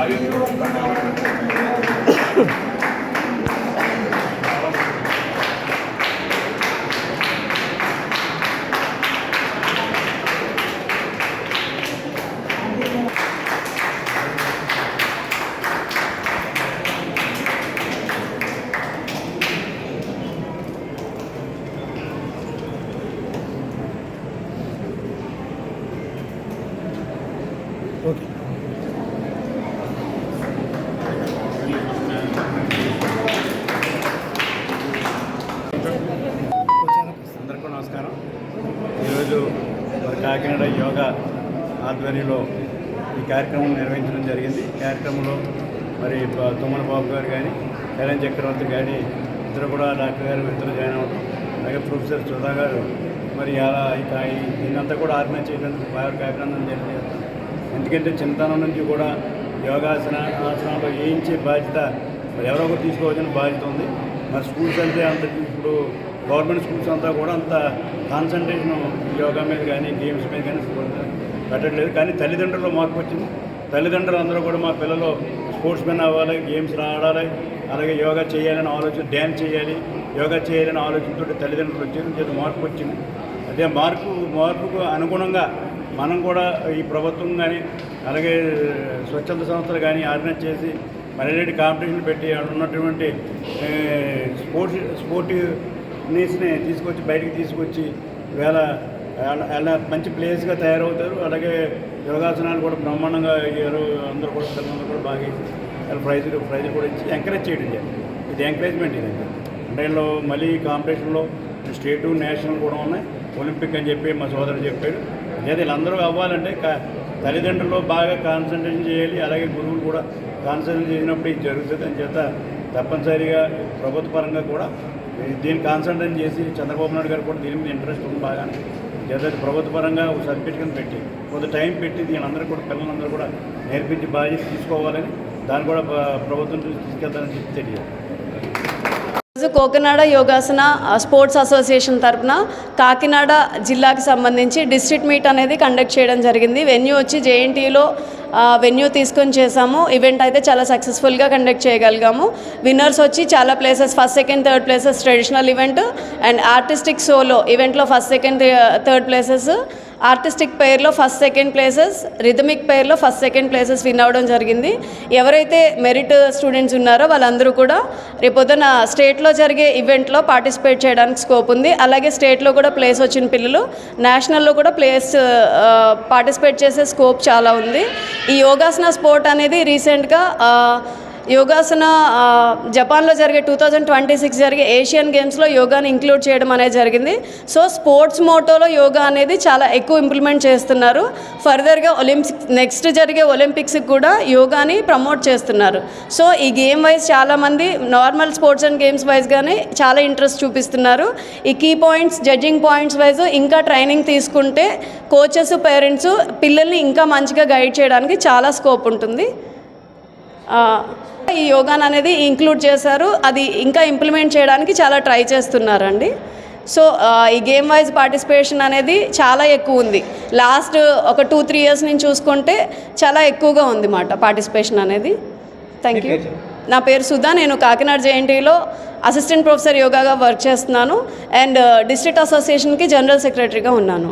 Okay అందరికీ నమస్కారం. ఈరోజు మరి కాకినాడ యోగా ఆధ్వర్యంలో ఈ కార్యక్రమం నిర్వహించడం జరిగింది. ఈ కార్యక్రమంలో మరి తుమ్మల బాబు గారు కానీ కళ్యాణ్ చక్రవర్తి కానీ ఇద్దరు కూడా డాక్టర్ గారు ఇద్దరు జాయిన్ అవ్వడం, అలాగే ప్రొఫెసర్ సుధా గారు మరి అలా దీన్నంతా కూడా ఆర్గనైజ్ చేయడానికి వారికి అభినందన తెలియజేస్తాం. ఎందుకంటే చిన్నతనం నుంచి కూడా ఆసనాలు వేయించే బాధ్యత మరి ఎవరో ఒకరు తీసుకోవాల్సిన బాధ్యత ఉంది. మరి స్కూల్స్ అంటే అంత ఇప్పుడు గవర్నమెంట్ స్కూల్స్ అంతా కూడా అంత కాన్సన్ట్రేషన్ యోగా మీద కానీ గేమ్స్ మీద కానీ పెట్టట్లేదు. కానీ తల్లిదండ్రుల్లో మార్పు వచ్చింది. తల్లిదండ్రులు అందరూ కూడా మా పిల్లలు స్పోర్ట్స్ మెన్ అవ్వాలి, గేమ్స్ ఆడాలి, అలాగే యోగా చేయాలని ఆలోచన, డ్యాన్స్ చేయాలి, యోగా చేయాలని ఆలోచనతో తల్లిదండ్రులు వచ్చేది మార్పు వచ్చింది. అదే మార్పుకు అనుగుణంగా మనం కూడా ఈ ప్రభుత్వం కానీ అలాగే స్వచ్ఛంద సంస్థలు కానీ ఆర్గనైజ్ చేసి మరిన్ని కాంపిటీషన్లు పెట్టి ఉన్నటువంటి స్పోర్టివ్నెస్ని బయటికి తీసుకొచ్చి ఇవాళ అలా మంచి ప్లేస్గా తయారవుతారు. అలాగే యోగాసనాలు కూడా బ్రహ్మాండంగా అందరూ కూడా పిల్లలందరూ కూడా బాగా ప్రైజులు కూడా ఇచ్చి ఎంకరేజ్ చేయడం జరిగింది. ఇది ఎంకరేజ్మెంట్ ఇదండి. అంటే ఇందులో మళ్ళీ కాంపిటీషన్లో స్టేటు నేషనల్ కూడా ఉన్నాయి, ఒలింపిక్ అని చెప్పి మా సోదరుడు చెప్పాడు. అదే వీళ్ళందరూ అవ్వాలంటే తల్లిదండ్రులు బాగా కాన్సన్ట్రేషన్ చేయాలి, అలాగే గురువులు కూడా కాన్సన్ట్రేషన్ చేసినప్పుడు ఇది జరుగుతుంది అని చేత తప్పనిసరిగా ప్రభుత్వ పరంగా కూడా దీన్ని కాన్సన్ట్రేట్ చేసి చంద్రబాబు నాయుడు గారు కూడా దీని మీద ఇంట్రెస్ట్ ఉంది బాగానే చేత ప్రభుత్వ పరంగా ఒక సర్టిఫికేట్ పెట్టి కొంత టైం పెట్టి దీని కూడా పిల్లలందరూ కూడా నేర్పించి బాధ్యత తీసుకోవాలని దాన్ని కూడా ప్రభుత్వం తీసుకెళ్తానని చెప్పి తెలియదు. కాకినాడ యోగాసన స్పోర్ట్స్ అసోసియేషన్ తరఫున కాకినాడ జిల్లాకి సంబంధించి డిస్ట్రిక్ట్ మీట్ అనేది కండక్ట్ చేయడం జరిగింది. వెన్యూ వచ్చి జేఎన్టీయూలో వెన్యూ తీసుకొని చేసాము. ఈవెంట్ అయితే చాలా సక్సెస్ఫుల్గా కండక్ట్ చేయగలిగాము. విన్నర్స్ వచ్చి చాలా places, first second third places traditional event and artistic solo ఈవెంట్లో first second third places, artistic పేర్లో ఫస్ట్ సెకండ్ ప్లేసెస్, రిథమిక్ పేర్లో ఫస్ట్ సెకండ్ ప్లేసెస్ విన్ అవ్వడం జరిగింది. ఎవరైతే మెరిట్ స్టూడెంట్స్ ఉన్నారో వాళ్ళందరూ కూడా రేపొద్దున స్టేట్లో జరిగే ఈవెంట్లో పార్టిసిపేట్ చేయడానికి స్కోప్ ఉంది. అలాగే స్టేట్లో కూడా ప్లేస్ వచ్చిన పిల్లలు నేషనల్లో కూడా పార్టిసిపేట్ చేసే స్కోప్ చాలా ఉంది. ఈ యోగాసన స్పోర్ట్ అనేది రీసెంట్గా యోగాసన జపాన్లో జరిగే 2026 జరిగే ఏషియన్ గేమ్స్లో యోగాని ఇంక్లూడ్ చేయడం అనేది జరిగింది. సో స్పోర్ట్స్ మోటోలో యోగా అనేది చాలా ఎక్కువ ఇంప్లిమెంట్ చేస్తున్నారు. ఫర్దర్గా నెక్స్ట్ జరిగే ఒలింపిక్స్కి కూడా యోగాని ప్రమోట్ చేస్తున్నారు. సో ఈ గేమ్ వైజ్ చాలామంది నార్మల్ స్పోర్ట్స్ అండ్ గేమ్స్ వైజ్గానే చాలా ఇంట్రెస్ట్ చూపిస్తున్నారు. ఈ key points, judging points wise ఇంకా ట్రైనింగ్ తీసుకుంటే కోచెస్, పేరెంట్స్ పిల్లల్ని ఇంకా మంచిగా గైడ్ చేయడానికి చాలా స్కోప్ ఉంటుంది. ఈ యోగాన్ అనేది ఇంక్లూడ్ చేశారు. అది ఇంకా ఇంప్లిమెంట్ చేయడానికి చాలా ట్రై చేస్తున్నారండి. సో ఈ గేమ్ వైజ్ పార్టిసిపేషన్ అనేది చాలా ఎక్కువ ఉంది. లాస్ట్ ఒక 2-3 ఇయర్స్ నుంచి చూసుకుంటే చాలా ఎక్కువగా ఉంది మాట పార్టిసిపేషన్ అనేది. Thank you. నా పేరు సుధా. నేను కాకినాడ జేఎన్టీలో అసిస్టెంట్ ప్రొఫెసర్ యోగాగా వర్క్ చేస్తున్నాను అండ్ డిస్ట్రిక్ట్ అసోసియేషన్కి జనరల్ సెక్రటరీగా ఉన్నాను.